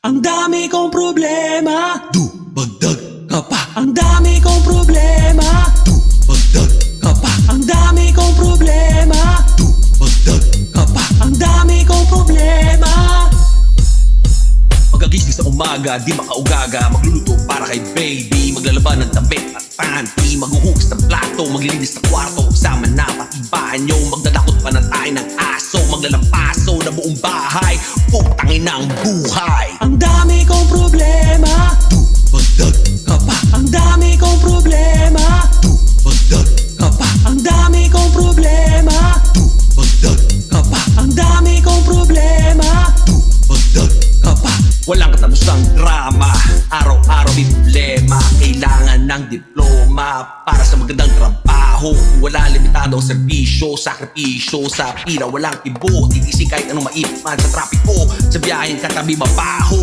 Ang dami kong problema, Dumagdag ka pa, ang dami kong problema, dumagdag ka pa, ang dami kong problema, dumagdag ka pa. ang dami kong problema. Pagkagising sa umaga, di makaugaga, magluluto para kay baby, maglalaban ng damit at panty, maghuhugas ng plato, maglilinis ng kwarto, sama na pati banyo, magdadakot pa ng tayo ng aso, maglalampaso na buong bahay, putangin ang buhay. Ang dami kong problema, Dumagdag ka pa, ang dami kong problema, dumagdag ka pa, ang dami kong problema, dumagdag ka pa, ang dami kong problema. dumagdag ka pa. Walang katapusang drama, araw-araw may problema, kailangan ng diploma para sa magandang trabaho. Wala limitado ang serbisyo, sakripisyo sa pira, walang tibo, titisi kahit anong maipman sa trapiko, sa biyaheng katabi mabaho.